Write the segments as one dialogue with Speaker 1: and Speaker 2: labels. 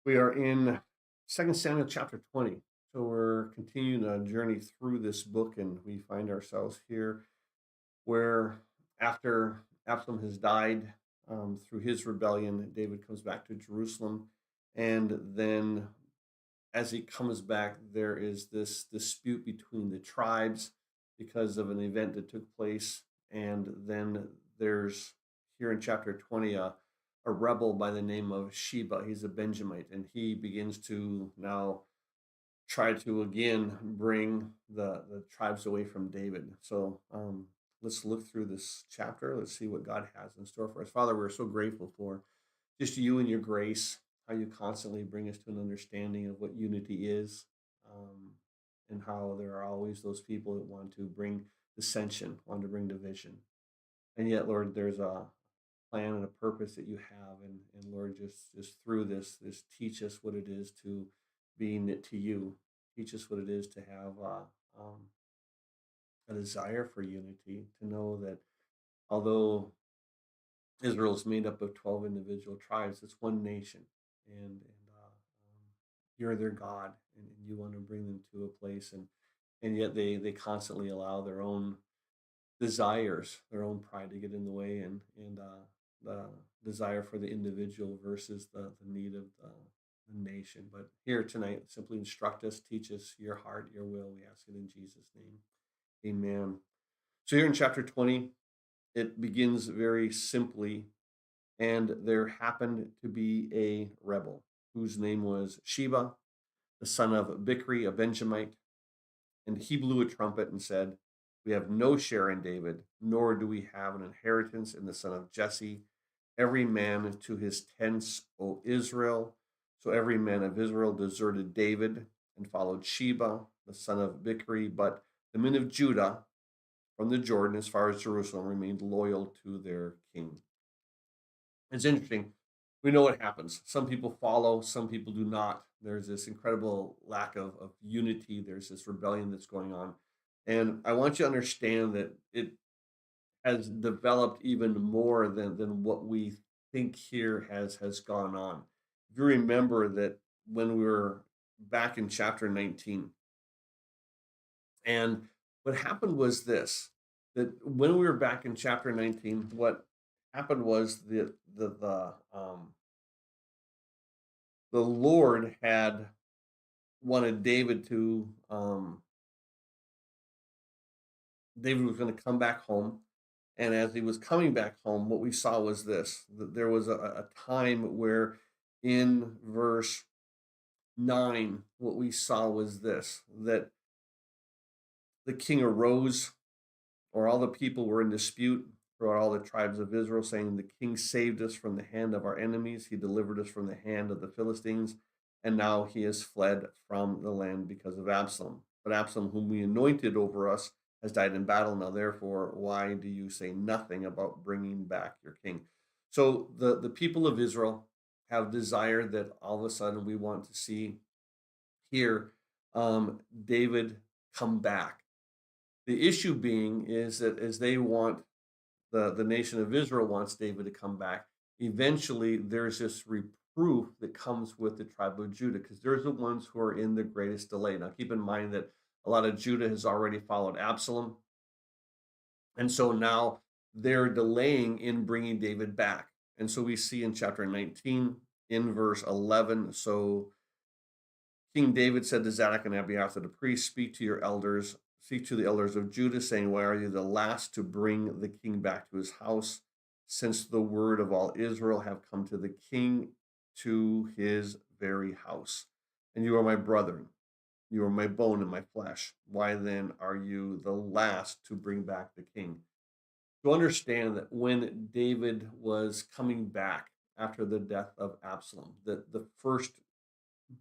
Speaker 1: We are in 2 Samuel chapter 20. So we're continuing a journey through this book, and we find ourselves here where after Absalom has died through his rebellion, David comes back to Jerusalem. And then as he comes back, there is this dispute between the tribes because of an event that took place. And then there's here in chapter 20 a rebel by the name of Sheba. He's a Benjamite, and he begins to now try to again bring the tribes away from David. So let's look through this chapter. Let's see what God has in store for us. Father, we're so grateful for just you and your grace, how you constantly bring us to an understanding of what unity is, um, and how there are always those people that want to bring dissension, want to bring division. And yet, Lord, there's a plan and a purpose that you have. And Lord, just through this teach us what it is to be knit to you. Teach us what it is to have a desire for unity, to know that although Israel is made up of 12 individual tribes, it's one nation. And you're their God, and you want to bring them to a place. And yet they constantly allow their own desires, their own pride to get in the way, and the desire for the individual versus the need of the nation. But here tonight, simply instruct us, teach us your heart, your will. We ask it in Jesus' name. Amen. So here in chapter 20, it begins very simply, and there happened to be a rebel whose name was Sheba, the son of Bichri, a Benjamite. And he blew a trumpet and said, "We have no share in David, nor do we have an inheritance in the son of Jesse. Every man to his tents, O Israel." So every man of Israel deserted David and followed Sheba, the son of Bichri. But the men of Judah from the Jordan as far as Jerusalem remained loyal to their king. It's interesting. We know what happens. Some people follow, some people do not. There's this incredible lack of unity. There's this rebellion that's going on. And I want you to understand that it has developed even more than what we think here has gone on. If you remember that when we were back in chapter 19, and what happened was this, that when we were back in chapter 19, what happened was the Lord had wanted David was going to come back home. And as he was coming back home, what we saw was this, that there was a time where in verse 9, what we saw was this, that the king arose, or all the people were in dispute throughout all the tribes of Israel, saying, "The king saved us from the hand of our enemies. He delivered us from the hand of the Philistines. And now he has fled from the land because of Absalom. But Absalom, whom we anointed over us, has died in battle. Now, therefore, why do you say nothing about bringing back your king?" So the people of Israel have desired that all of a sudden we want to see here David come back. The issue being is that as they want the nation of Israel wants David to come back, eventually there's this reproof that comes with the tribe of Judah because they're the ones who are in the greatest delay. Now, keep in mind that a lot of Judah has already followed Absalom. And so now they're delaying in bringing David back. And so we see in chapter 19, in verse 11, so King David said to Zadok and Abiathar the priests, speak to the elders of Judah, saying, "Why are you the last to bring the king back to his house, since the word of all Israel have come to the king to his very house? And you are my brethren, you are my bone and my flesh. Why then are you the last to bring back the king?" To understand that when David was coming back after the death of Absalom, that the first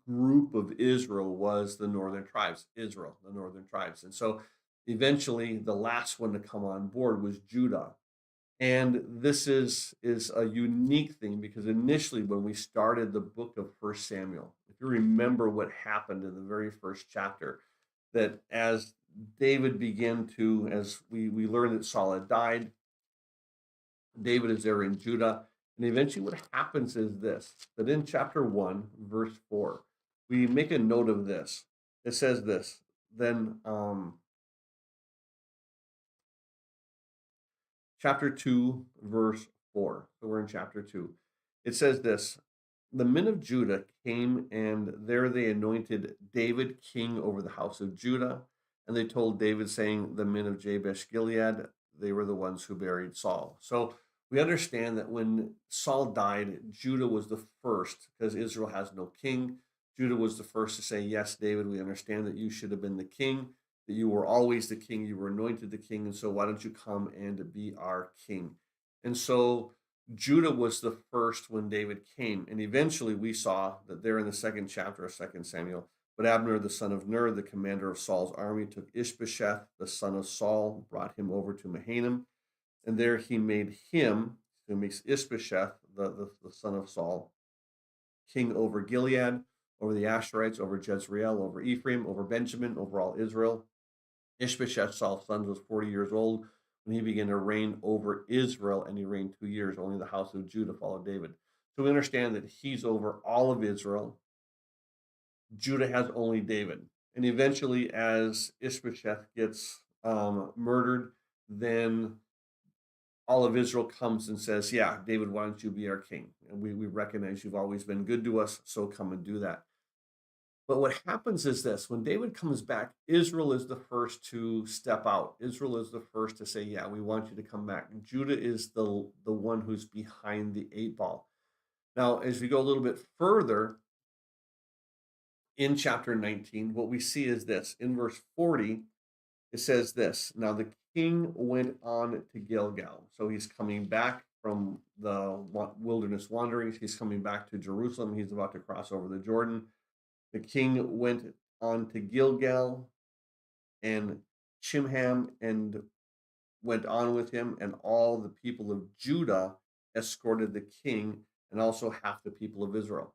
Speaker 1: group of Israel was the northern tribes, Israel, the northern tribes. And so eventually the last one to come on board was Judah. And this is a unique thing because initially when we started the book of First Samuel, if you remember what happened in the very first chapter, that as David began as we learned that Saul had died, David is there in Judah. And eventually, what happens is this, that in chapter 1, verse 4, we make a note of this. It says this, then chapter 2, verse 4. So we're in chapter 2. It says this, the men of Judah came, and there they anointed David king over the house of Judah. And they told David, saying, the men of Jabesh Gilead, they were the ones who buried Saul. So we understand that when Saul died, Judah was the first, because Israel has no king. Judah was the first to say, yes, David, we understand that you should have been the king, that you were always the king, you were anointed the king, and so why don't you come and be our king? And so Judah was the first when David came. And eventually we saw that there in the second chapter of 2 Samuel, but Abner, the son of Ner, the commander of Saul's army, took Ishbosheth, the son of Saul, brought him over to Mahanaim, and there he made him, who makes Ishbosheth, the son of Saul, king over Gilead, over the Asherites, over Jezreel, over Ephraim, over Benjamin, over all Israel. Ishbosheth, Saul's son, was 40 years old when he began to reign over Israel, and he reigned 2 years. Only the house of Judah followed David. So we understand that he's over all of Israel. Judah has only David. And eventually, as Ishbosheth gets murdered, then all of Israel comes and says, yeah, David, why don't you be our king? And we recognize you've always been good to us, so come and do that. But what happens is this, when David comes back, Israel is the first to step out. Israel is the first to say, yeah, we want you to come back. Judah is the one who's behind the 8 ball. Now, as we go a little bit further in chapter 19, what we see is this. In verse 40, it says this, now the king went on to Gilgal. So he's coming back from the wilderness wanderings. He's coming back to Jerusalem. He's about to cross over the Jordan. The king went on to Gilgal, and Chimham and went on with him, and all the people of Judah escorted the king, and also half the people of Israel.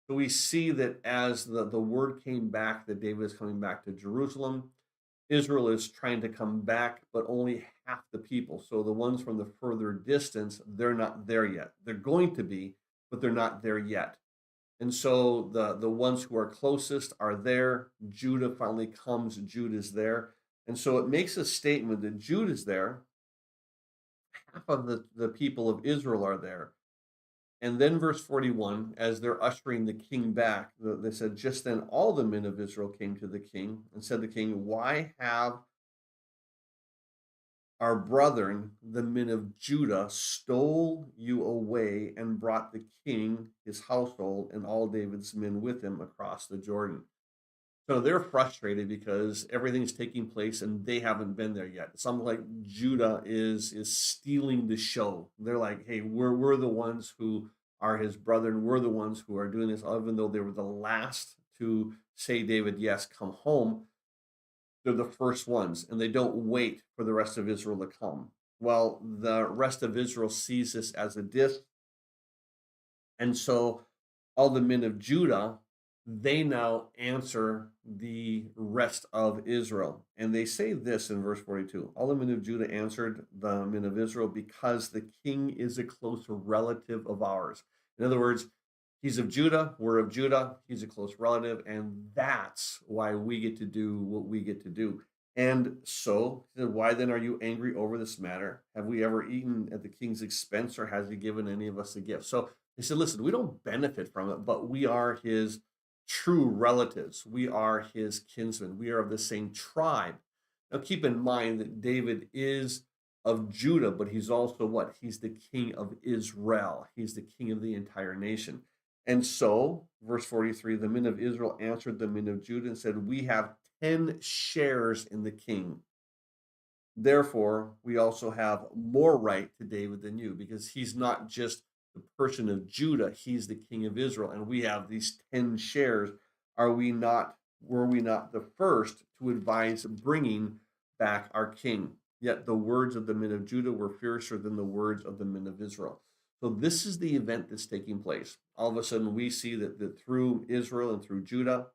Speaker 1: So we see that as the word came back that David is coming back to Jerusalem, Israel is trying to come back, but only half the people. So the ones from the further distance, they're not there yet. They're going to be, but they're not there yet. And so the ones who are closest are there. Judah finally comes. Judah's there. And so it makes a statement that Judah's there. Half of the people of Israel are there. And then verse 41, as they're ushering the king back, they said, just then all the men of Israel came to the king and said to the king, why have our brethren, the men of Judah, stole you away and brought the king, his household, and all David's men with him across the Jordan? So they're frustrated because everything's taking place and they haven't been there yet. Something like Judah is stealing the show. They're like, hey, we're the ones who are his brethren. We're the ones who are doing this, even though they were the last to say, David, yes, come home. They're the first ones, and they don't wait for the rest of Israel to come. Well, the rest of Israel sees this as a diss, and so all the men of Judah, they now answer the rest of Israel. And they say this in verse 42, all the men of Judah answered the men of Israel, because the king is a close relative of ours. In other words, he's of Judah, we're of Judah, he's a close relative, and that's why we get to do what we get to do. And so, why then are you angry over this matter? Have we ever eaten at the king's expense, or has he given any of us a gift? So they said, listen, we don't benefit from it, but we are his true relatives. We are his kinsmen. We are of the same tribe. Now, keep in mind that David is of Judah, but he's also what? He's the king of Israel. He's the king of the entire nation. And so, verse 43, the men of Israel answered the men of Judah and said, we have 10 shares in the king. Therefore, we also have more right to David than you, because he's not just the person of Judah, he's the king of Israel, and we have these 10 shares. Were we not the first to advise bringing back our king? Yet the words of the men of Judah were fiercer than the words of the men of Israel. So this is the event that's taking place. All of a sudden, we see that through Israel and through Judah,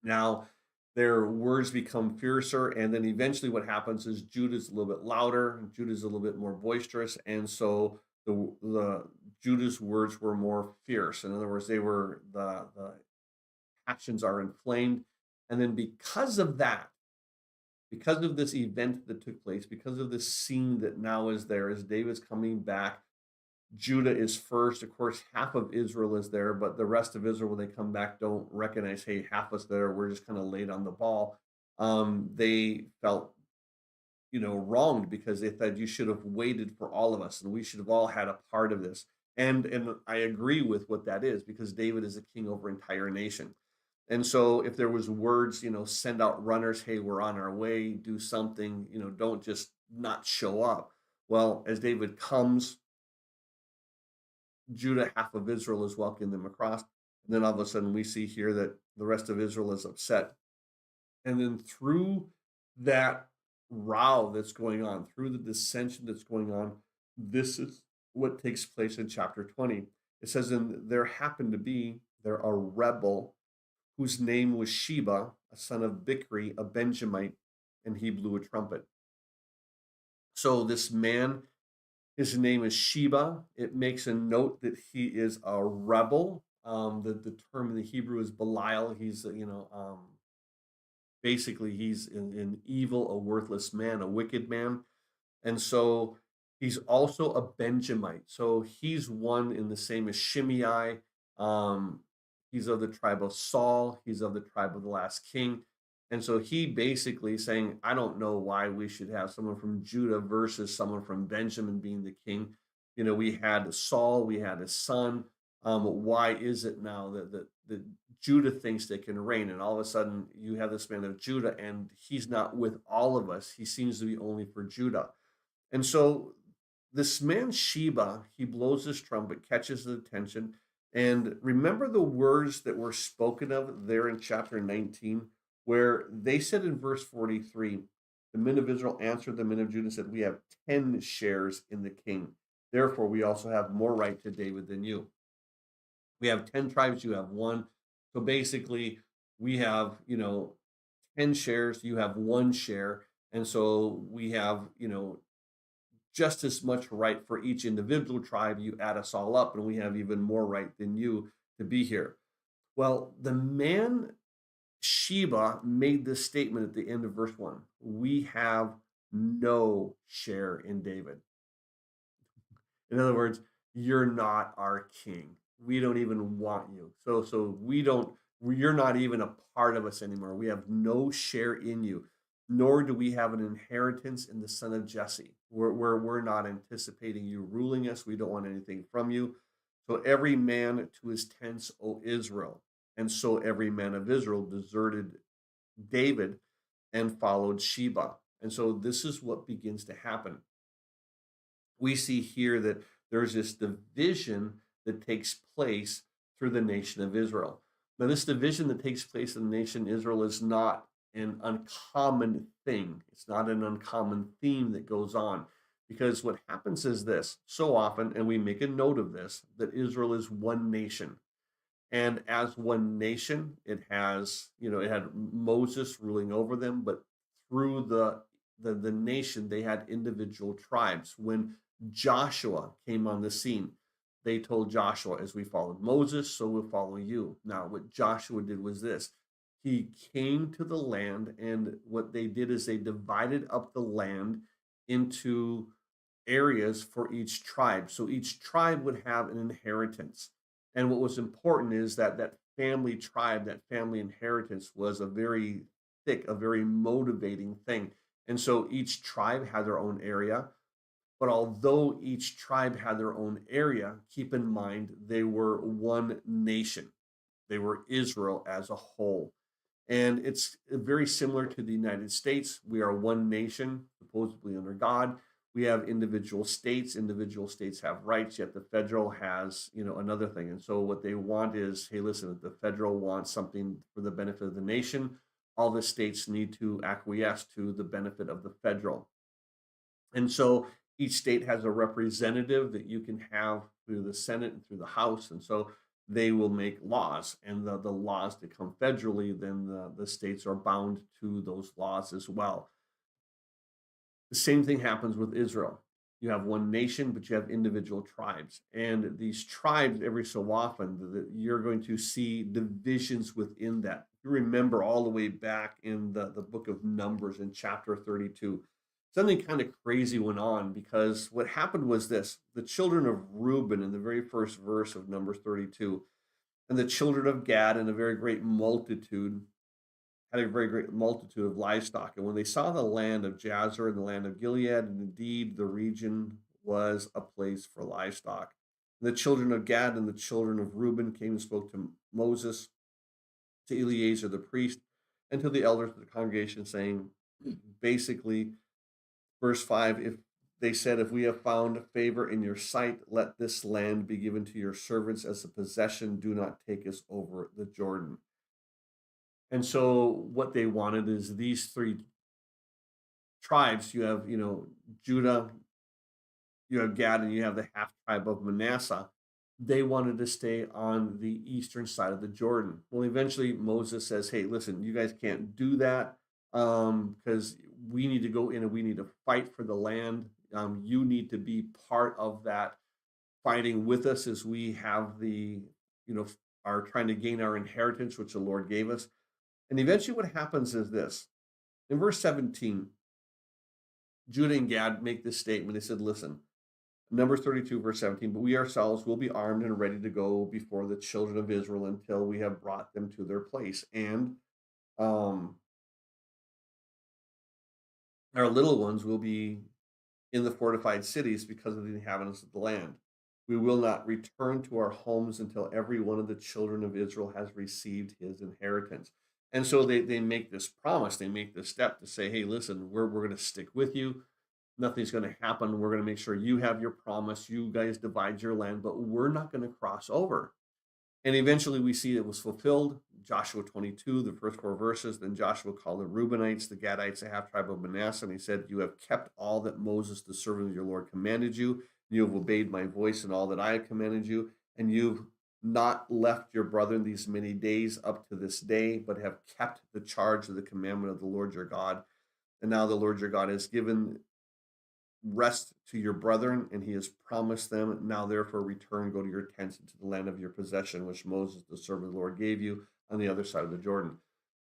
Speaker 1: now their words become fiercer, and then eventually what happens is Judah's a little bit louder, Judah's a little bit more boisterous, and so The Judah's words were more fierce. In other words, they were the passions are inflamed. And then because of that, because of this event that took place, because of this scene that now is there as David's coming back, Judah is first. Of course, half of Israel is there, but the rest of Israel, when they come back, don't recognize, hey, half us there. We're just kind of late on the ball. They felt, wronged because they thought you should have waited for all of us and we should have all had a part of this. And I agree with what that is because David is a king over entire nation. And so if there was words, send out runners, hey, we're on our way, do something, don't just not show up. Well, as David comes, Judah, half of Israel is welcoming them across. And then all of a sudden we see here that the rest of Israel is upset. And then through that row that's going on, through the dissension that's going on, this is what takes place in chapter 20. It says, and there happened to be there a rebel whose name was Sheba, a son of Bichri, a Benjamite, and he blew a trumpet. So this man, his name is Sheba. It makes a note that he is a rebel. The term in the Hebrew is Belial. He's, basically he's an evil, a worthless man, a wicked man. And so he's also a Benjamite. So he's one in the same as Shimei. Um, he's of the tribe of Saul. He's of the tribe of the last king. And so he basically saying, I don't know why we should have someone from Judah versus someone from Benjamin being the king. We had Saul, we had his son. Why is it now that Judah thinks they can reign? And all of a sudden you have this man of Judah and he's not with all of us. He seems to be only for Judah. And so this man Sheba, he blows his trumpet, catches the attention. And remember the words that were spoken of there in chapter 19, where they said in verse 43, the men of Israel answered the men of Judah and said, we have 10 shares in the king. Therefore, we also have more right to David than you. We have 10 tribes, you have one. So basically, we have, 10 shares, you have one share. And so we have, just as much right for each individual tribe. You add us all up, and we have even more right than you to be here. Well, the man Sheba made this statement at the end of verse 1. We have no share in David. In other words, you're not our king. We don't even want you. So you're not even a part of us anymore. We have no share in you, nor do we have an inheritance in the son of Jesse. We're not anticipating you ruling us. We don't want anything from you. So every man to his tents, O Israel. And so every man of Israel deserted David and followed Sheba. And so this is what begins to happen. We see here that there's this division that takes place through the nation of Israel. Now, this division that takes place in the nation of Israel is not an uncommon thing. It's not an uncommon theme that goes on because what happens is this so often, and we make a note of this, that Israel is one nation. And as one nation, it had Moses ruling over them, but through the nation, they had individual tribes. When Joshua came on the scene, they told Joshua, as we followed Moses, so we'll follow you. Now, what Joshua did was this. He came to the land, and what they did is they divided up the land into areas for each tribe. So each tribe would have an inheritance. And what was important is that family tribe, that family inheritance was a very thick, a very motivating thing. And so each tribe had their own area. But although each tribe had their own area, keep in mind they were one nation. They were Israel as a whole. And it's very similar to the United States. We are one nation, supposedly under God. We have individual states. Individual states have rights, yet the federal has, another thing. And so what they want is, hey, listen, if the federal wants something for the benefit of the nation, all the states need to acquiesce to the benefit of the federal. And so each state has a representative that you can have through the Senate and through the House. And so they will make laws, and the laws that come federally, then the states are bound to those laws as well. The same thing happens with Israel. You have one nation, but you have individual tribes. And these tribes, every so often, you're going to see divisions within that. You remember all the way back in the book of Numbers in chapter 32, something kind of crazy went on because what happened was this: the children of Reuben in the very first verse of Numbers 32, and the children of Gad in a very great multitude had a very great multitude of livestock. And when they saw the land of Jazer and the land of Gilead, and indeed the region was a place for livestock. The children of Gad and the children of Reuben came and spoke to Moses, to Eleazar the priest, and to the elders of the congregation, saying, basically, verse 5, if they said, if we have found favor in your sight, let this land be given to your servants as a possession. Do not take us over the Jordan. And so what they wanted is these three tribes. You have, Judah, you have Gad, and you have the half tribe of Manasseh. They wanted to stay on the eastern side of the Jordan. Well, eventually Moses says, hey, listen, you guys can't do that because we need to go in and we need to fight for the land. You need to be part of that fighting with us as we have you know, are trying to gain our inheritance, which the Lord gave us. And eventually what happens is this. In verse 17, Judah and Gad make this statement. They said, listen, Numbers 32, verse 17, but we ourselves will be armed and ready to go before the children of Israel until we have brought them to their place. And um, our little ones will be in the fortified cities because of the inhabitants of the land. We will not return to our homes until every one of the children of Israel has received his inheritance. And so they make this promise, they make this step to say, hey, listen, we're going to stick with you. Nothing's going to happen. We're going to make sure you have your promise. You guys divide your land, but we're not going to cross over. And eventually we see it was fulfilled. Joshua 22, the first four verses. Then Joshua called the Reubenites, the Gadites, the half tribe of Manasseh, and he said, you have kept all that Moses, the servant of your Lord, commanded you. You have obeyed my voice in all that I have commanded you, and you've not left your brethren these many days up to this day, but have kept the charge of the commandment of the Lord your God. And now the Lord your God has given rest to your brethren, and he has promised them. Now, therefore, return, go to your tents into the land of your possession, which Moses, the servant of the Lord, gave you on the other side of the Jordan.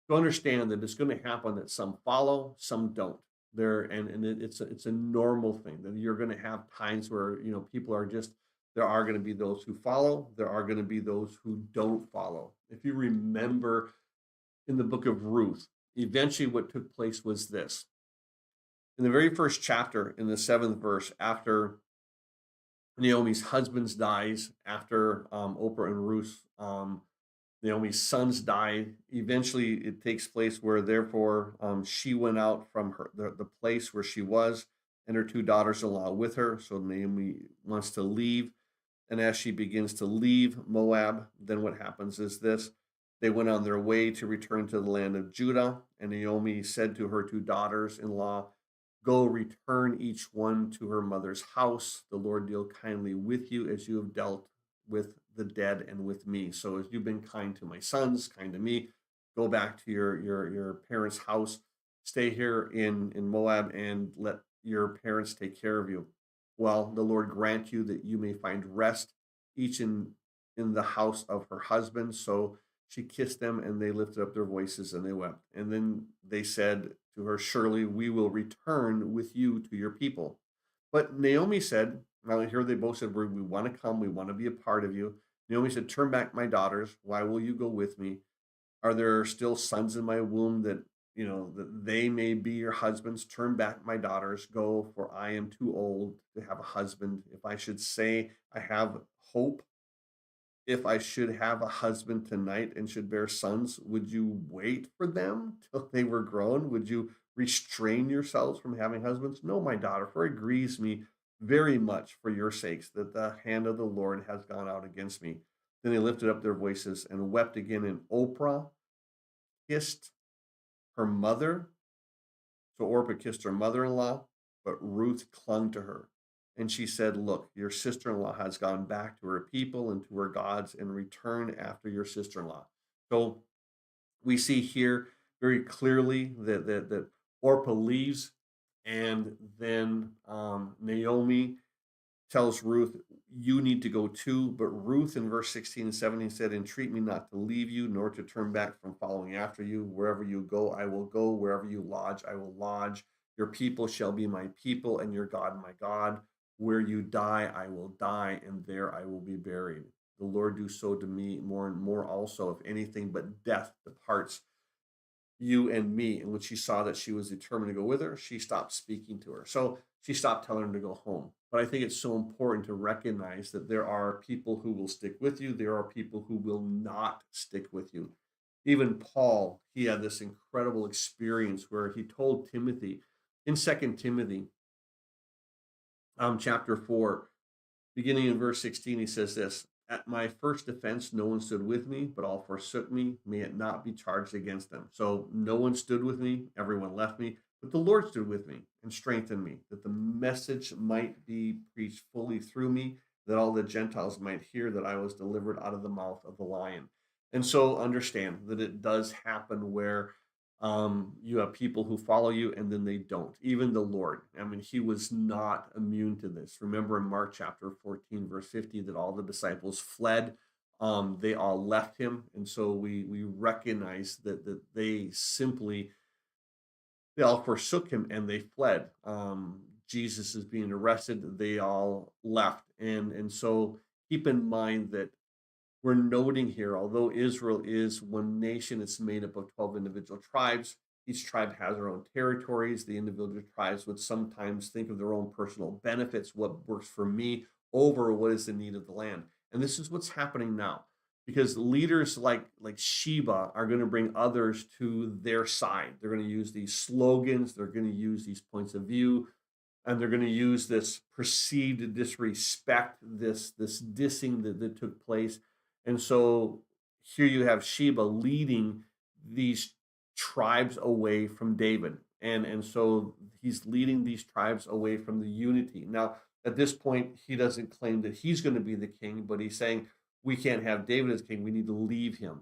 Speaker 1: To understand that it's going to happen that some follow, some don't. It's a normal thing that you're going to have times where people are just there are going to be those who follow, there are going to be those who don't follow. If you remember in the book of Ruth, eventually what took place was this: in the very first chapter, in the seventh verse, after Naomi's husband dies, after Oprah and Ruth, Naomi's sons die. Eventually, it takes place where, therefore, she went out from the place where she was, and her two daughters-in-law with her. So Naomi wants to leave, and as she begins to leave Moab, then what happens is this: they went on their way to return to the land of Judah, and Naomi said to her two daughters-in-law, go return each one to her mother's house. The Lord deal kindly with you as you have dealt with the dead and with me. So as you've been kind to my sons, kind to me, go back to your parents' house, stay here in Moab, and let your parents take care of you. Well, the Lord grant you that you may find rest, each in the house of her husband. So she kissed them, and they lifted up their voices and they wept. And then they said to her, surely we will return with you to your people. But Naomi said, well, here they both said, we want to come, we want to be a part of you. Naomi said, turn back, my daughters. Why will you go with me? Are there still sons in my womb that that they may be your husbands? Turn back, my daughters. Go, for I am too old to have a husband. If I should say I have hope, if I should have a husband tonight and should bear sons, would you wait for them till they were grown? Would you restrain yourselves from having husbands? No, my daughter, for it grieves me very much for your sakes that the hand of the Lord has gone out against me. Then they lifted up their voices and wept again, and Oprah kissed her mother. So Orpah kissed her mother-in-law, but Ruth clung to her. And she said, look, your sister-in-law has gone back to her people and to her gods, and return after your sister-in-law. So we see here very clearly that Orpah leaves, And then Naomi tells Ruth, "You need to go too." But Ruth in verse 16 and 17 said, "Entreat me not to leave you, nor to turn back from following after you. Wherever you go, I will go. Wherever you lodge, I will lodge. Your people shall be my people, and your God my God. Where you die, I will die, and there I will be buried. The Lord do so to me more and more also, if anything but death departs you and me." And when she saw that she was determined to go with her, she stopped speaking to her. So she stopped telling her to go home. But I think it's so important to recognize that there are people who will stick with you, there are people who will not stick with you. Even Paul, he had this incredible experience where he told Timothy in Second Timothy, chapter 4, beginning in verse 16, he says this: "At my first defense, no one stood with me, but all forsook me. May it not be charged against them." So no one stood with me, everyone left me, but the Lord stood with me and strengthened me, that the message might be preached fully through me, that all the Gentiles might hear that I was delivered out of the mouth of the lion. And so understand that it does happen where you have people who follow you and then they don't. Even the Lord, I mean, he was not immune to this. Remember in Mark chapter 14, verse 50, that all the disciples fled. They all left him. And so we recognize that they all forsook him and they fled. Jesus is being arrested. They all left. And so keep in mind that we're noting here, although Israel is one nation, it's made up of 12 individual tribes. Each tribe has their own territories. The individual tribes would sometimes think of their own personal benefits, what works for me, over what is the need of the land. And this is what's happening now, because leaders like Sheba are going to bring others to their side. They're going to use these slogans. They're going to use these points of view, and they're going to use this perceived disrespect, this dissing that took place. And so here you have Sheba leading these tribes away from David. And so he's leading these tribes away from the unity. Now, at this point, he doesn't claim that he's going to be the king, but he's saying we can't have David as king. We need to leave him.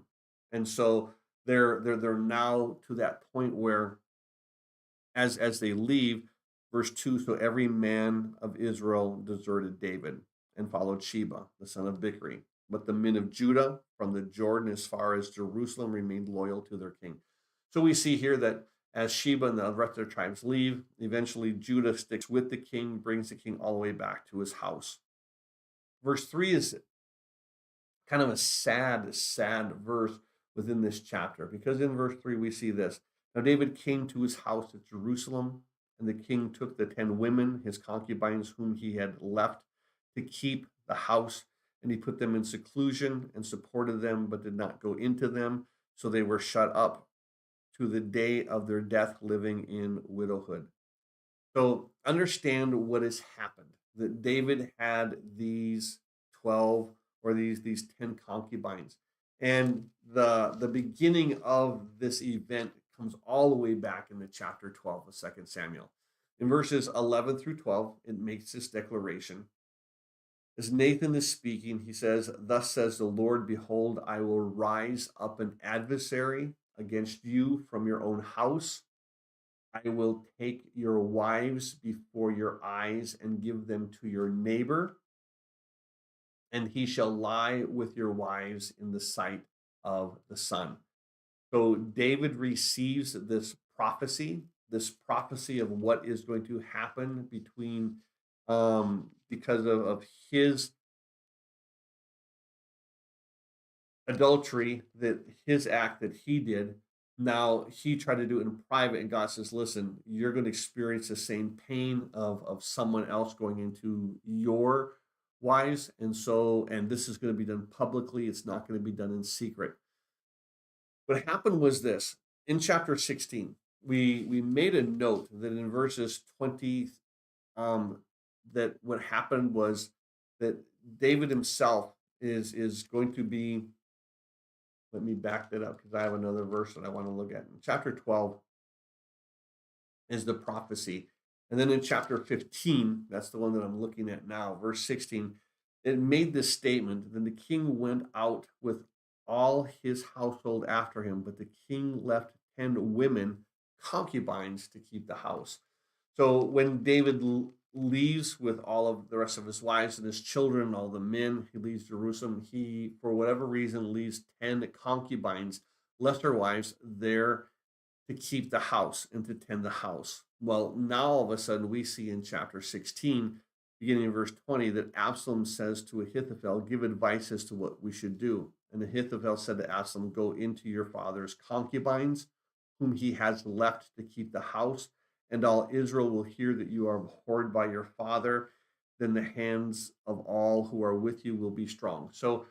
Speaker 1: And so they're now to that point where as they leave, verse 2, so every man of Israel deserted David and followed Sheba, the son of Bichri. But the men of Judah from the Jordan as far as Jerusalem remained loyal to their king. So we see here that as Sheba and the rest of their tribes leave, eventually Judah sticks with the king, brings the king all the way back to his house. Verse 3 is kind of a sad verse within this chapter, because in verse 3 we see this. Now David came to his house at Jerusalem, and the king took the 10 women, his concubines, whom he had left to keep the house, and he put them in seclusion and supported them, but did not go into them. So they were shut up to the day of their death, living in widowhood. So understand what has happened. That David had these 12 or these 10 concubines. And the beginning of this event comes all the way back in the chapter 12 of Second Samuel. In verses 11 through 12, it makes this declaration. As Nathan is speaking, he says, "Thus says the Lord, behold, I will rise up an adversary against you from your own house. I will take your wives before your eyes and give them to your neighbor, and he shall lie with your wives in the sight of the sun." So David receives this prophecy of what is going to happen between because of his adultery, that his act that he did. Now he tried to do it in private, and God says, "Listen, you're going to experience the same pain of someone else going into your wives." And this is going to be done publicly. It's not going to be done in secret. What happened was this: in chapter 16, we made a note that in verses 20, um, that what happened was that David himself is going to be. Let me back that up because I have another verse that I want to look at. In chapter 12 is the prophecy. And then in chapter 15, that's the one that I'm looking at now, verse 16, it made this statement. Then the king went out with all his household after him, but the king left 10 women, concubines, to keep the house. So when David leaves with all of the rest of his wives and his children, all the men, he leaves Jerusalem. He, for whatever reason, leaves 10 concubines, lesser wives, there to keep the house and to tend the house. Well, now all of a sudden we see in chapter 16, beginning in verse 20, that Absalom says to Ahithophel, give advice as to what we should do. And Ahithophel said to Absalom, go into your father's concubines, whom he has left to keep the house, and all Israel will hear that you are abhorred by your father. Then the hands of all who are with you will be strong. So,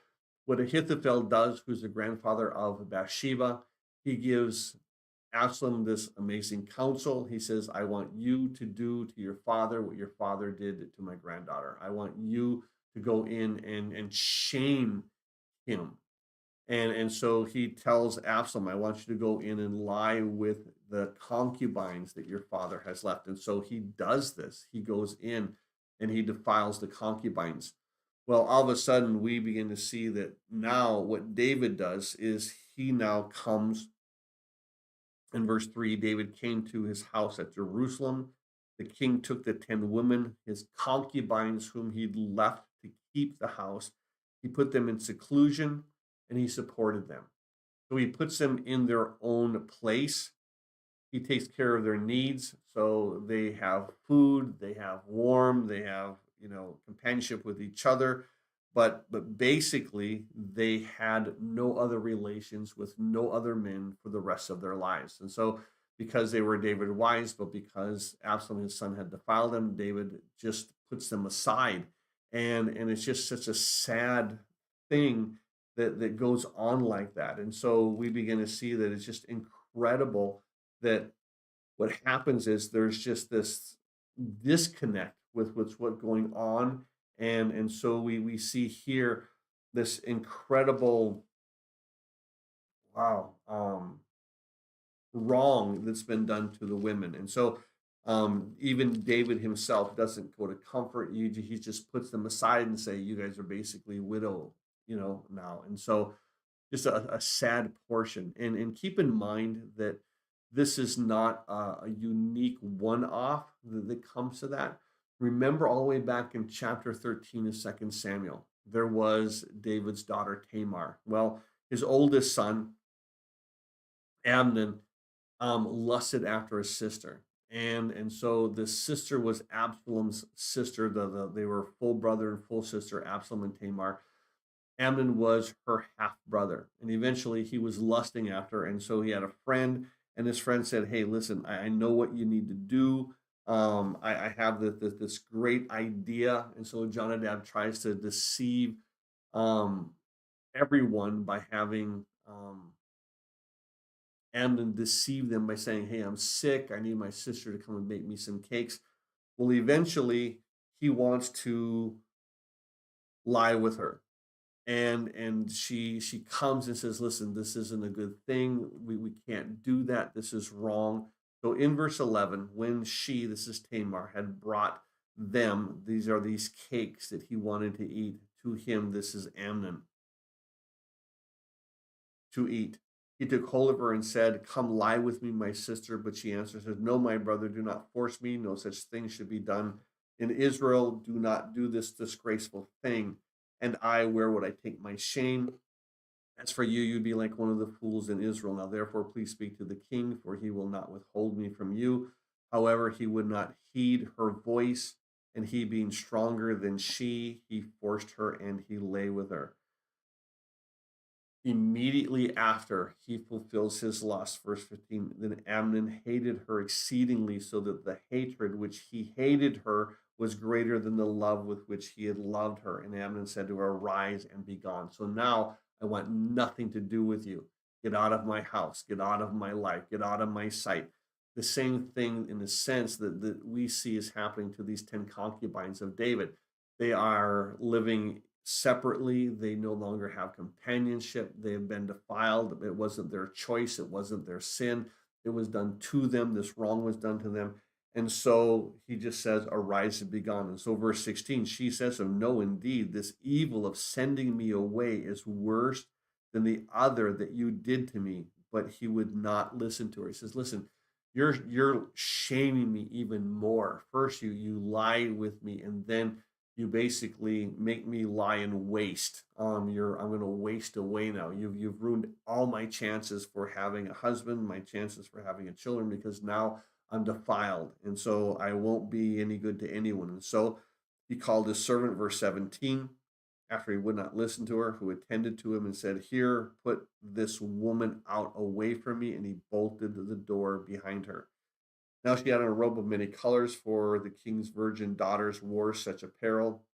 Speaker 1: what Ahithophel does, who's the grandfather of Bathsheba, he gives Absalom this amazing counsel. He says, I want you to do to your father what your father did to my granddaughter. I want you to go in and shame him. And so he tells Absalom, I want you to go in and lie with the concubines that your father has left. And so he does this. He goes in and he defiles the concubines. Well, all of a sudden, we begin to see that now what David does is he now comes in verse 3. David came to his house at Jerusalem. The king took the 10 women, his concubines, whom he'd left to keep the house. He put them in seclusion and he supported them. So he puts them in their own place. He takes care of their needs. So they have food, they have warm, they have, companionship with each other. But basically they had no other relations with no other men for the rest of their lives. And so because they were David wives, but because Absalom, his son, had defiled them, David just puts them aside. And it's just such a sad thing that goes on like that. And so we begin to see that it's just incredible that what happens is there's just this disconnect with what's going on. And so we see here this incredible, wow, wrong that's been done to the women. And so even David himself doesn't go to comfort you. He just puts them aside and say, you guys are basically widow, now. And so just a sad portion. And keep in mind that this is not a unique one-off that comes to that. Remember all the way back in chapter 13 of Second Samuel, there was David's daughter Tamar. Well, his oldest son, Amnon, lusted after his sister. And so the sister was Absalom's sister. They were full brother and full sister, Absalom and Tamar. Amnon was her half brother, and eventually he was lusting after her. And so he had a friend, and his friend said, hey, listen, I know what you need to do. I have this great idea. And so Jonadab tries to deceive um, everyone by having Amnon deceive them by saying, hey, I'm sick. I need my sister to come and make me some cakes. Well, eventually he wants to lie with her, and she comes and says, listen, this isn't a good thing. We can't do that. This is wrong. So in verse 11, when she, this is Tamar, had brought them, these are these cakes that he wanted to eat, to him, this is Amnon, to eat, he took hold of her and said, come lie with me, my sister. But she answered, said, no, my brother, do not force me. No such thing should be done in Israel. Do not do this disgraceful thing. And I, where would I take my shame? As for you, you'd be like one of the fools in Israel. Now, therefore, please speak to the king, for he will not withhold me from you. However, he would not heed her voice, and he being stronger than she, he forced her and he lay with her. Immediately after he fulfills his lust, verse 15, then Amnon hated her exceedingly, so that the hatred which he hated her was greater than the love with which he had loved her. And Amnon said to her, arise and be gone. So now I want nothing to do with you. Get out of my house, get out of my life, get out of my sight. The same thing in the sense that we see is happening to these 10 concubines of David. They are living separately. They no longer have companionship. They have been defiled. It wasn't their choice. It wasn't their sin. It was done to them. This wrong was done to them. And so he just says, arise and be gone. And so verse 16, she says, oh, no, indeed, this evil of sending me away is worse than the other that you did to me. But he would not listen to her. He says, listen, you're shaming me even more. First you lie with me, and then you basically make me lie and waste. I'm gonna waste away now. You've ruined all my chances for having a husband, my chances for having a children, because now I'm defiled, and so I won't be any good to anyone. And so he called his servant, verse 17, after he would not listen to her, who attended to him, and said, "Here, put this woman out away from me." And he bolted the door behind her. Now she had on a robe of many colors, for the king's virgin daughters wore such apparel.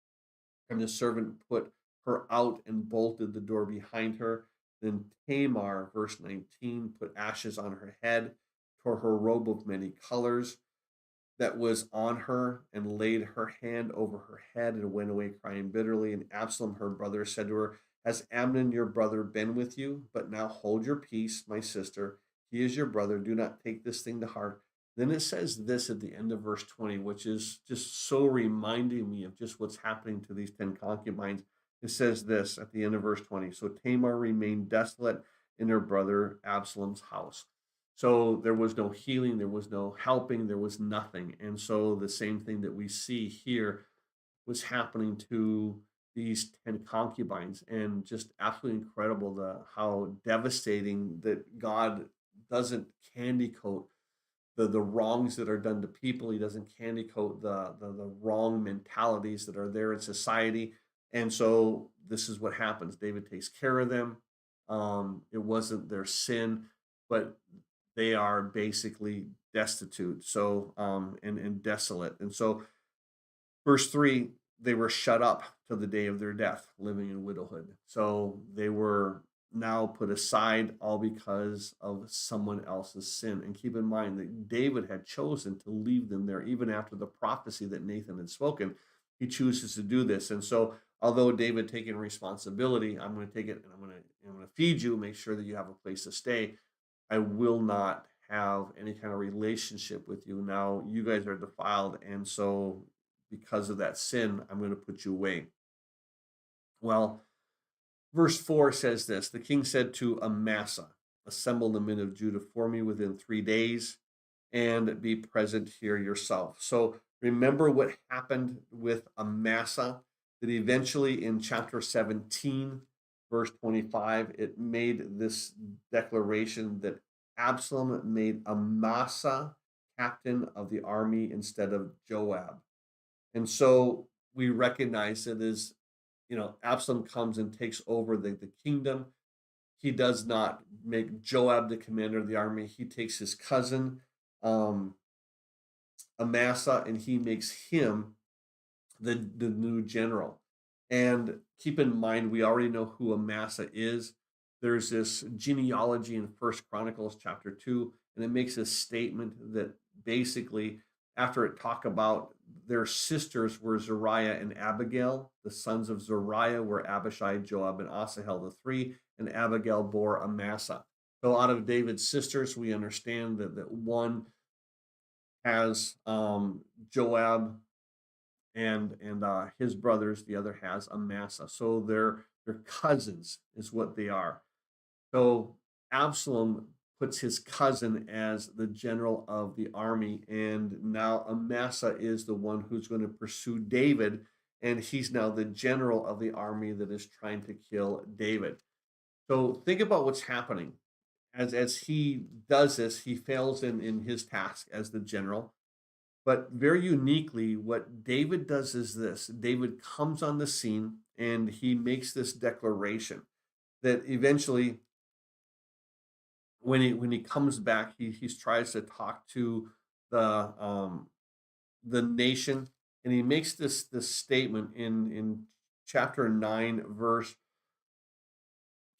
Speaker 1: And the servant put her out and bolted the door behind her. Then Tamar, verse 19, put ashes on her head, tore her robe of many colors that was on her, and laid her hand over her head, and went away crying bitterly. And Absalom, her brother, said to her, "Has Amnon your brother been with you? But now hold your peace, my sister. He is your brother. Do not take this thing to heart." Then it says this at the end of verse 20, which is just so reminding me of just what's happening to these 10 concubines. It says this at the end of verse 20: "So Tamar remained desolate in her brother Absalom's house." So there was no healing, there was no helping, there was nothing. And so the same thing that we see here was happening to these 10 concubines, and just absolutely incredible how devastating that God doesn't candy coat the wrongs that are done to people. He doesn't candy coat the wrong mentalities that are there in society. And so this is what happens. David takes care of them. It wasn't their sin, but they are basically destitute, so and desolate. And so verse 3, they were shut up till the day of their death, living in widowhood. So they were now put aside, all because of someone else's sin. And keep in mind that David had chosen to leave them there even after the prophecy that Nathan had spoken. He chooses to do this. And so although David taking responsibility, I'm going to take it and I'm going to feed you, make sure that you have a place to stay. I will not have any kind of relationship with you. Now you guys are defiled, and so because of that sin, I'm going to put you away. Well, verse 4 says this: "The king said to Amasa, assemble the men of Judah for me within 3 days, and be present here yourself." So remember what happened with Amasa, that eventually in chapter 17, verse 25, it made this declaration that Absalom made Amasa captain of the army instead of Joab. And so we recognize it as, Absalom comes and takes over the kingdom. He does not make Joab the commander of the army. He takes his cousin, um, Amasa, and he makes him the new general. And keep in mind, we already know who Amasa is. There's this genealogy in First Chronicles chapter 2, and it makes a statement that basically, after it talk about their sisters were Zariah and Abigail, the sons of Zariah were Abishai, Joab, and Asahel, the three, and Abigail bore Amasa. So out of David's sisters, we understand that one has Joab and his brothers. The other has Amasa. So they're cousins, is what they are. So Absalom puts his cousin as the general of the army, and now Amasa is the one who's going to pursue David, and he's now the general of the army that is trying to kill David. So think about what's happening. As he does this, he fails in his task as the general. But very uniquely, what David does is this: David comes on the scene and he makes this declaration that eventually, when he comes back, he tries to talk to the um, the nation, and he makes this statement in chapter 9,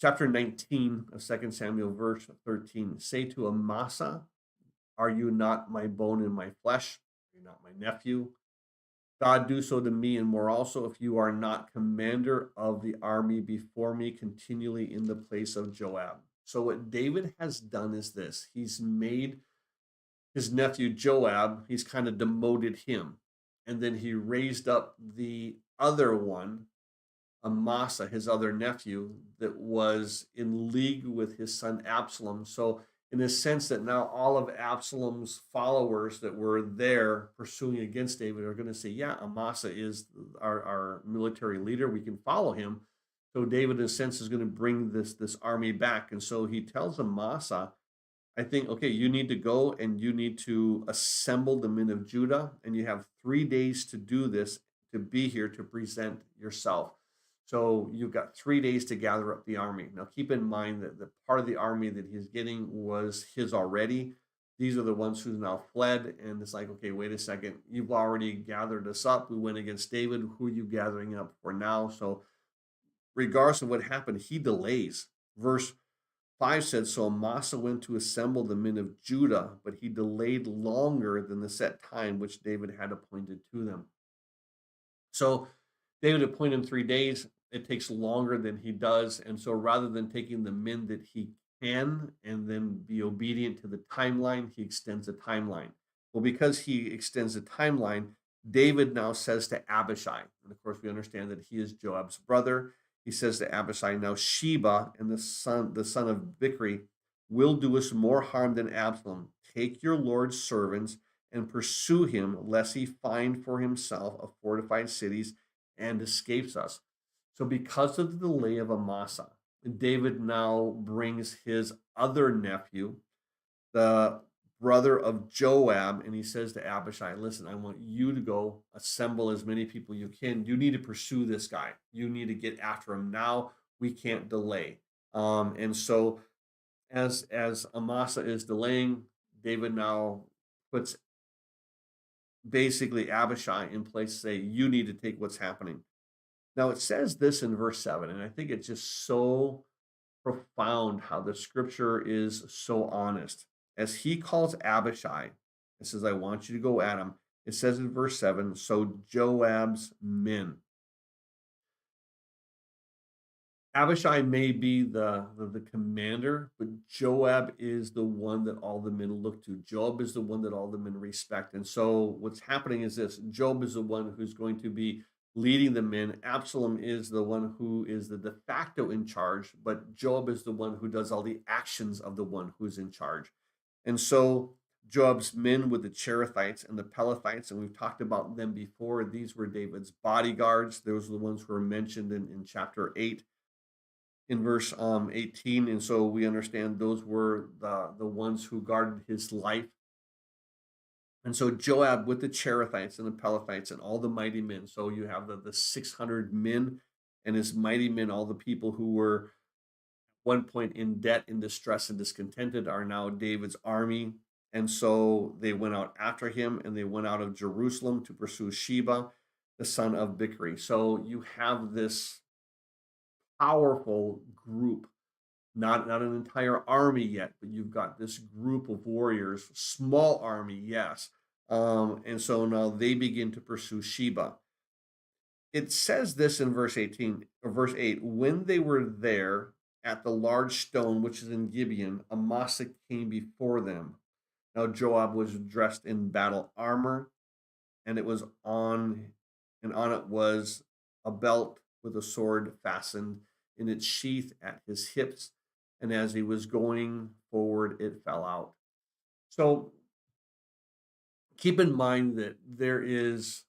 Speaker 1: chapter 19 of Second Samuel, verse 13. "Say to Amasa, are you not my bone and my flesh? Are you not my nephew? God, do so to me and more also, if you are not commander of the army before me continually in the place of Joab." So what David has done is this: he's made his nephew Joab, he's kind of demoted him, and then he raised up the other one, Amasa, his other nephew, that was in league with his son Absalom. So in the sense that now all of Absalom's followers that were there pursuing against David are going to say, yeah, Amasa is our military leader. We can follow him. So David, in a sense, is going to bring this army back. And so he tells Amasa, I think, okay, you need to go and you need to assemble the men of Judah, and you have 3 days to do this, to be here to present yourself. So you've got 3 days to gather up the army. Now, keep in mind that the part of the army that he's getting was his already. These are the ones who's now fled, and it's like, okay, wait a second, you've already gathered us up. We went against David. Who are you gathering up for now? So, regardless of what happened, he delays. Verse 5 said, so Amasa went to assemble the men of Judah, but he delayed longer than the set time which David had appointed to them. So David appointed 3 days. It takes longer than he does. And so rather than taking the men that he can and then be obedient to the timeline, he extends the timeline. Well, because he extends the timeline, David now says to Abishai, and of course we understand that he is Joab's brother. He says to Abishai, now Sheba and the son of Bichri will do us more harm than Absalom. Take your Lord's servants and pursue him, lest he find for himself a fortified cities and escapes us. So, because of the delay of Amasa, David now brings his other nephew, the brother of Joab, and he says to Abishai, listen, I want you to go assemble as many people you can. You need to pursue this guy. You need to get after him now. We can't delay. And so as Amasa is delaying, David now puts basically Abishai in place to say, you need to take what's happening. Now it says this in verse 7, and I think it's just so profound how the scripture is so honest. As he calls Abishai, it says, I want you to go at him. It says in verse 7, so Joab's men. Abishai may be the commander, but Joab is the one that all the men look to. Joab is the one that all the men respect. And so what's happening is this: Joab is the one who's going to be leading the men. Absalom is the one who is the de facto in charge, but Joab is the one who does all the actions of the one who's in charge. And so Joab's men with the Cherethites and the Pelethites, and we've talked about them before. These were David's bodyguards. Those are the ones who are mentioned in chapter 8 in verse 18. And so we understand those were the ones who guarded his life. And so Joab with the Cherethites and the Pelethites and all the mighty men. So you have the 600 men and his mighty men, all the people who were at one point in debt, in distress, and discontented, are now David's army. And so they went out after him, and they went out of Jerusalem to pursue Sheba, the son of Bichri. So you have this powerful group, not an entire army yet, but you've got this group of warriors, small army, yes. And so now they begin to pursue Sheba. It says this in verse 18 or verse 8, when they were there at the large stone which is in Gibeon, Amasa came before them. Now Joab was dressed in battle armor, and it was on it was a belt with a sword fastened in its sheath at his hips, and as he was going forward, it fell out. So keep in mind that there is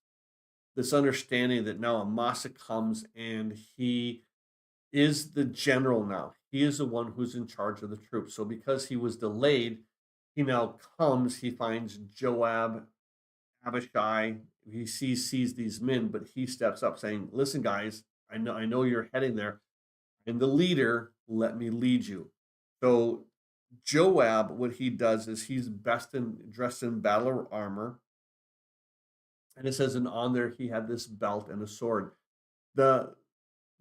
Speaker 1: this understanding that now Amasa comes and he is the general now. He is the one who's in charge of the troops. So because he was delayed, he now comes, he finds Joab, Abishai, he sees these men, but he steps up saying, listen, guys, I know you're heading there. I'm the leader, let me lead you. So Joab, what he does is he's dressed in battle armor. And it says, and on there he had this belt and a sword. The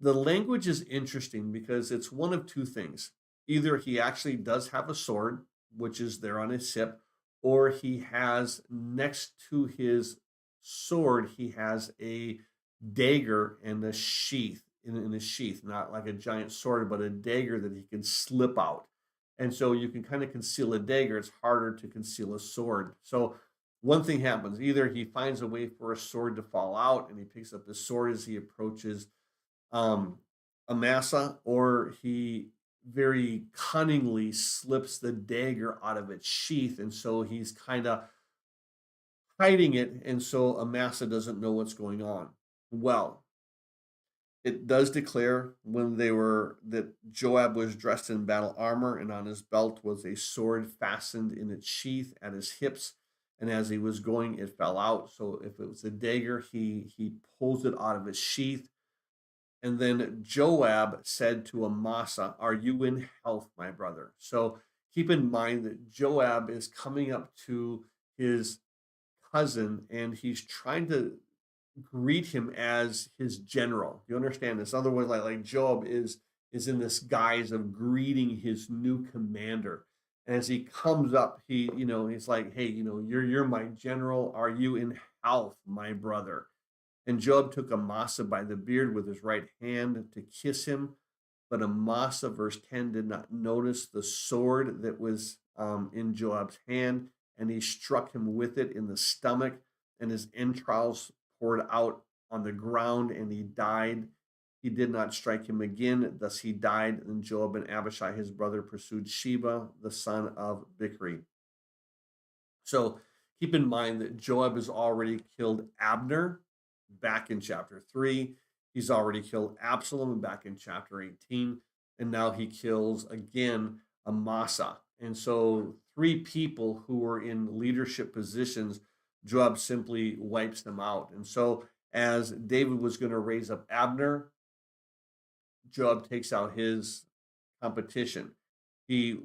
Speaker 1: the language is interesting because it's one of two things. Either he actually does have a sword, which is there on his hip, or he has next to his sword, he has a dagger and a sheath in a sheath, not like a giant sword, but a dagger that he can slip out. And so you can kind of conceal a dagger. It's harder to conceal a sword. So one thing happens: either he finds a way for a sword to fall out and he picks up the sword as he approaches um, Amasa, or he very cunningly slips the dagger out of its sheath. And so he's kind of hiding it. And so Amasa doesn't know what's going on. Well, it does declare when they were that Joab was dressed in battle armor, and on his belt was a sword fastened in its sheath at his hips. And as he was going, it fell out. So if it was a dagger, he pulls it out of his sheath. And then Joab said to Amasa, "Are you in health, my brother?" So keep in mind that Joab is coming up to his cousin, and he's trying to greet him as his general. You understand this? Otherwise, like Joab is in this guise of greeting his new commander. And as he comes up, he's like, "Hey, you're my general. Are you in health, my brother?" And Joab took Amasa by the beard with his right hand to kiss him. But Amasa, verse 10, did not notice the sword that was in Joab's hand, and he struck him with it in the stomach, and his entrails poured out on the ground, and he died. He did not strike him again, thus he died. And Joab and Abishai, his brother, pursued Sheba, the son of Bichri. So keep in mind that Joab has already killed Abner back in chapter 3. He's already killed Absalom back in chapter 18. And now he kills again Amasa. And so three people who were in leadership positions, Joab simply wipes them out. And so as David was going to raise up Abner, Joab takes out his competition. He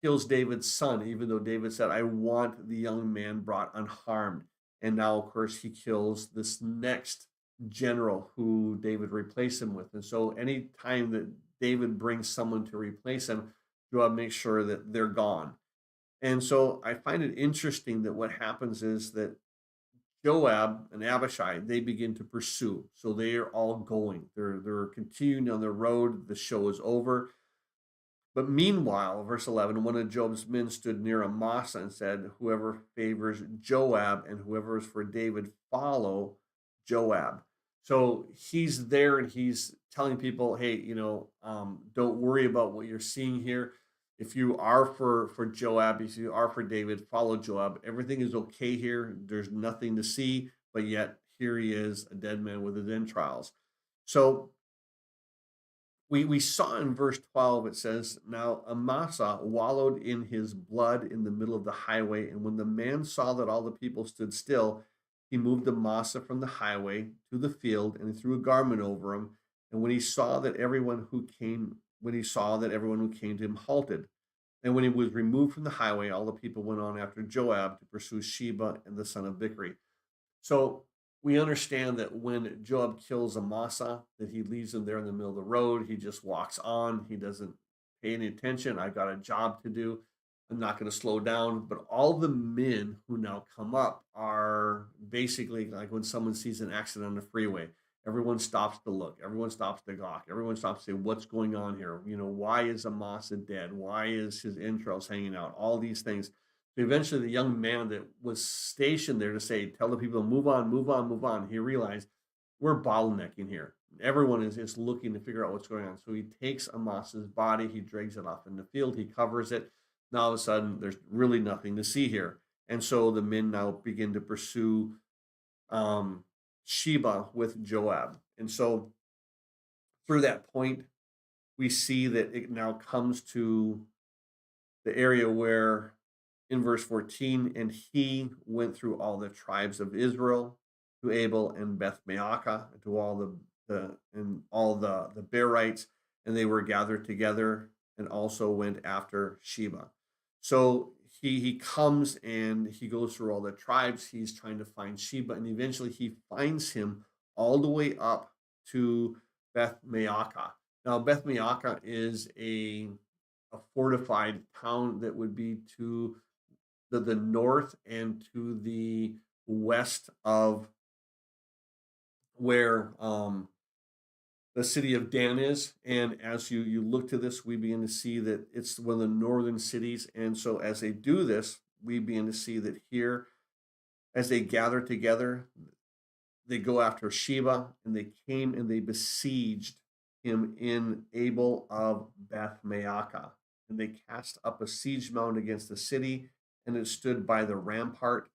Speaker 1: kills David's son, even though David said, "I want the young man brought unharmed." And now, of course, he kills this next general who David replaced him with. And so, anytime that David brings someone to replace him, Joab makes sure that they're gone. And so, I find it interesting that what happens is that Joab and Abishai, they begin to pursue. So they are all going. They're continuing on their road. The show is over. But meanwhile, verse 11, one of Joab's men stood near Amasa and said, "Whoever favors Joab and whoever is for David, follow Joab." So he's there and he's telling people, "Hey, don't worry about what you're seeing here. If you are for Joab, if you are for David, follow Joab. Everything is okay here. There's nothing to see, but yet here he is, a dead man with his entrails." So we saw in verse 12, it says, "Now Amasa wallowed in his blood in the middle of the highway. And when the man saw that all the people stood still, he moved Amasa from the highway to the field and he threw a garment over him. And when he saw that everyone who came to him halted. And when he was removed from the highway, all the people went on after Joab to pursue Sheba and the son of Bichri." So we understand that when Joab kills Amasa, that he leaves him there in the middle of the road. He just walks on. He doesn't pay any attention. "I've got a job to do. I'm not going to slow down." But all the men who now come up are basically like when someone sees an accident on the freeway. Everyone stops to look. Everyone stops to gawk. Everyone stops to say, "What's going on here? Why is Amasa dead? Why is his entrails hanging out?" All these things. Eventually, the young man that was stationed there to say, "Tell the people, move on, move on, move on," he realized we're bottlenecking here. Everyone is looking to figure out what's going on. So he takes Amasa's body, he drags it off in the field, he covers it. Now all of a sudden, there's really nothing to see here. And so the men now begin to pursue um, Sheba with Joab. And so through that point, we see that it now comes to the area where in verse 14, "And he went through all the tribes of Israel to Abel and Beth Maacah, to all the Berites, and they were gathered together, and also went after Sheba." So he comes and he goes through all the tribes. He's trying to find Sheba, and eventually he finds him all the way up to Beth Maacah. Now, Beth Maacah is a fortified town that would be to the north and to the west of where the city of Dan is. And as you look to this, we begin to see that it's one of the northern cities. And so as they do this, we begin to see that here, as they gather together, they go after Sheba, and they came and they besieged him in Abel of Beth Maacah. And they cast up a siege mound against the city, and it stood by the rampart.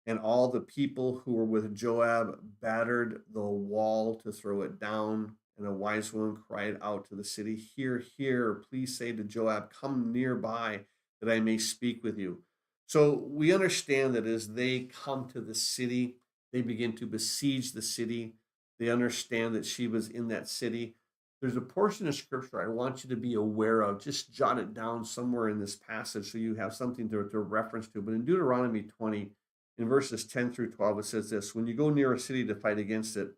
Speaker 1: And all the people who were with Joab battered the wall to throw it down. And a wise woman cried out to the city, "Hear, hear, please say to Joab, come nearby that I may speak with you." So we understand that as they come to the city, they begin to besiege the city. They understand that she was in that city. There's a portion of scripture I want you to be aware of. Just jot it down somewhere in this passage so you have something to reference to. But in Deuteronomy 20, in verses 10 through 12, it says this: when you go near a city to fight against it,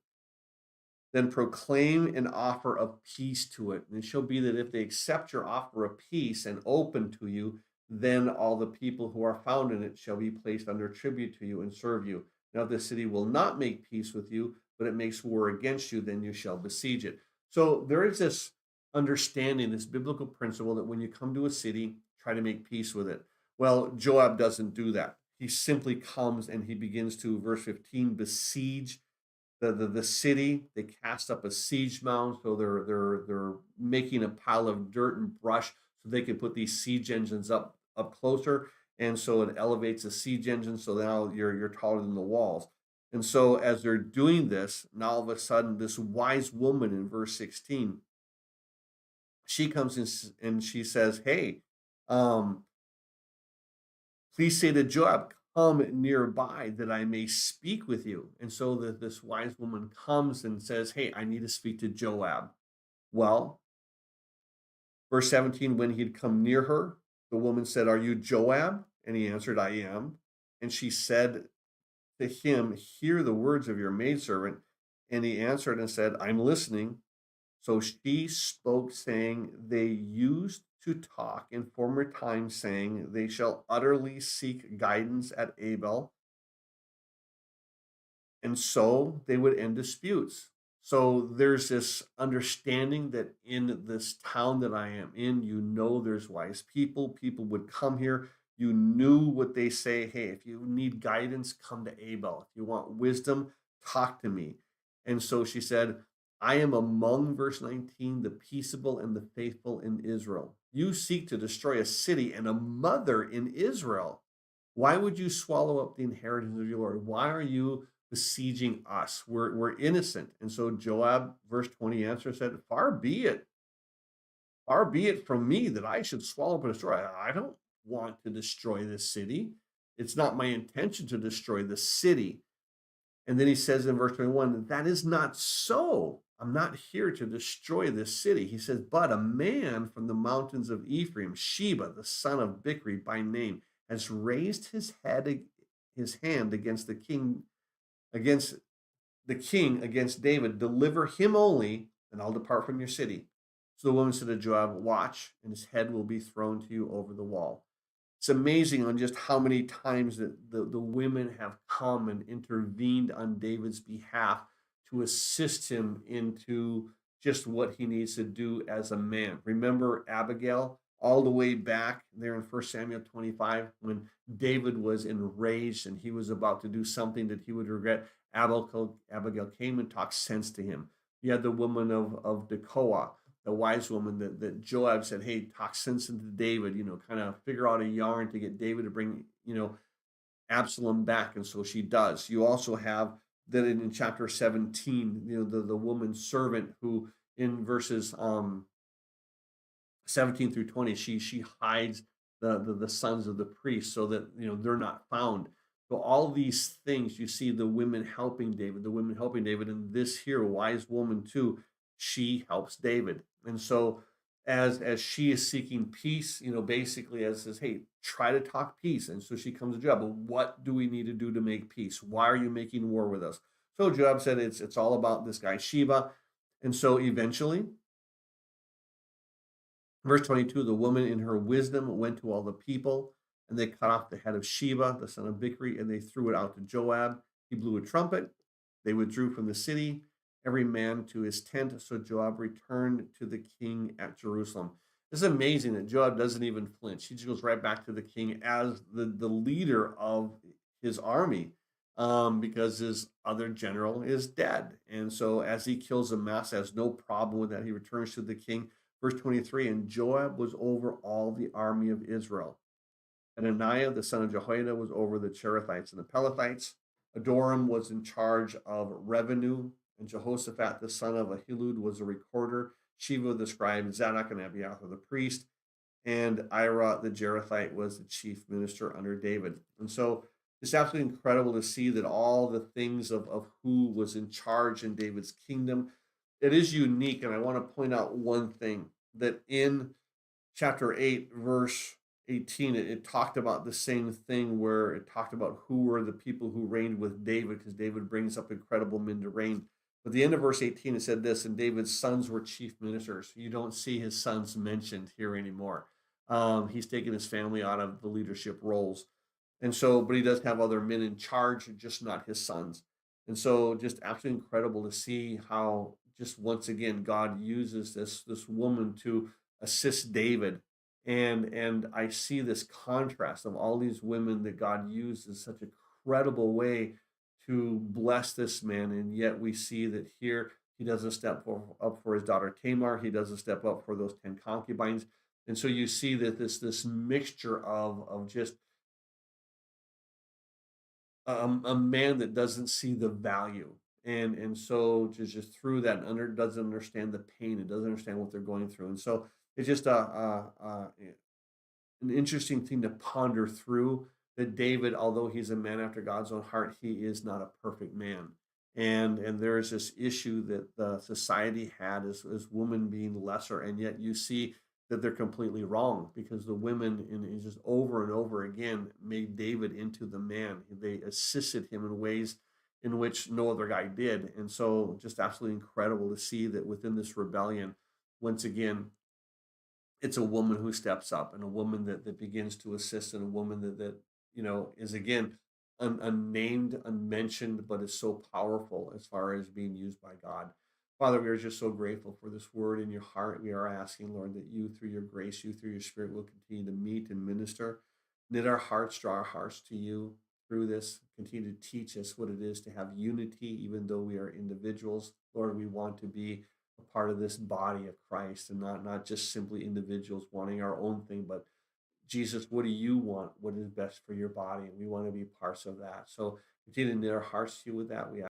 Speaker 1: then proclaim an offer of peace to it. And it shall be that if they accept your offer of peace and open to you, then all the people who are found in it shall be placed under tribute to you and serve you. Now, if the city will not make peace with you, but it makes war against you, then you shall besiege it. So there is this understanding, this biblical principle that when you come to a city, try to make peace with it. Well, Joab doesn't do that. He simply comes and he begins to, verse 15, besiege the city. They cast up a siege mound, so they're making a pile of dirt and brush so they can put these siege engines up closer, and so it elevates the siege engine. So now you're taller than the walls. And so as they're doing this, now all of a sudden, this wise woman in verse 16, she comes in and she says, "Hey, um, please say to Joab, come nearby that I may speak with you." And so this wise woman comes and says, "Hey, I need to speak to Joab." Well, verse 17, when he'd come near her, the woman said, "Are you Joab?" And he answered, "I am." And she said to him, "Hear the words of your maidservant." And he answered and said, "I'm listening." So she spoke, saying, "They used to talk in former times, saying, they shall utterly seek guidance at Abel, and so they would end disputes." So there's this understanding that in this town that I am in, there's wise people. People would come here. You knew what they say. Hey, if you need guidance, come to Abel. If you want wisdom, talk to me. And so she said, "I am among," verse 19, "the peaceable and the faithful in Israel. You seek to destroy a city and a mother in Israel. Why would you swallow up the inheritance of your Lord? Why are you besieging us? We're innocent." And so Joab, verse 20, answered, said, far be it from me that I should swallow up and destroy. I don't want to destroy this city. It's not my intention to destroy the city. And then he says in verse 21, "That is not so. I'm not here to destroy this city." He says, "But a man from the mountains of Ephraim, Sheba, the son of Bichri by name, has raised his hand against the king, against David. Deliver him only, and I'll depart from your city." So the woman said to Joab, "Watch, and his head will be thrown to you over the wall." It's amazing on just how many times that the women have come and intervened on David's behalf to assist him into just what he needs to do as a man. Remember Abigail all the way back there in 1 Samuel 25 when David was enraged and he was about to do something that he would regret. Abigail came and talked sense to him. You had the woman of Tekoa, the wise woman that Joab said, "Hey, talk sense into David, kind of figure out a yarn to get David to bring, Absalom back." And so she does. You also have that in chapter 17, the woman servant who in verses 17 through 20, she hides the sons of the priest so that they're not found. So all these things you see the women helping David, and this here wise woman too, she helps David. And so as she is seeking peace, basically as says, "Hey, try to talk peace." And so she comes to Joab, "But what do we need to do to make peace? Why are you making war with us?" So Joab said it's all about this guy Sheba. And so eventually, verse 22, the woman in her wisdom went to all the people, and they cut off the head of Sheba, the son of Bichri, and they threw it out to Joab. He blew a trumpet. They withdrew from the city, every man to his tent. So Joab returned to the king at Jerusalem. It's amazing that Joab doesn't even flinch. He just goes right back to the king as the leader of his army. because his other general is dead. And so as he kills Amasa, has no problem with that. He returns to the king. Verse 23, and Joab was over all the army of Israel. And Ananiah, the son of Jehoiada, was over the Cherethites and the Pelethites. Adoram was in charge of revenue, and Jehoshaphat, the son of Ahilud, was a recorder. Sheva, the scribe, Zadok and Abiathar, the priest, and Ira, the Jerethite, was the chief minister under David. And so it's absolutely incredible to see that all the things of who was in charge in David's kingdom. It is unique, and I want to point out one thing that in chapter 8, verse 18, it talked about the same thing where it talked about who were the people who reigned with David, because David brings up incredible men to reign. But the end of verse 18, it said this, and David's sons were chief ministers. You don't see his sons mentioned here anymore. He's taken his family out of the leadership roles. And so, but he does have other men in charge, just not his sons. And so, just absolutely incredible to see how, just once again, God uses this woman to assist David. And I see this contrast of all these women that God used in such a credible way to bless this man. And yet we see that here he doesn't up for his daughter Tamar. He doesn't step up for those 10 concubines. And so you see that this mixture of just a man that doesn't see the value. And so just through that doesn't understand the pain. It doesn't understand what they're going through. And so it's just an interesting thing to ponder through, that David, although he's a man after God's own heart, he is not a perfect man. And there is this issue that the society had as women being lesser, and yet you see that they're completely wrong, because the women in just over and over again made David into the man. They assisted him in ways in which no other guy did. And so just absolutely incredible to see that within this rebellion, once again, it's a woman who steps up, and a woman that begins to assist, and a woman that is again unnamed, unmentioned, but is so powerful as far as being used by God. Father, we are just so grateful for this word in your heart. We are asking, Lord, that you, through your grace, you, through your spirit, will continue to meet and minister. Knit our hearts, draw our hearts to you through this. Continue to teach us what it is to have unity, even though we are individuals. Lord, we want to be a part of this body of Christ, and not just simply individuals wanting our own thing, but Jesus, what do you want? What is best for your body? And we want to be parts of that. So continue to knit our hearts to you with that. We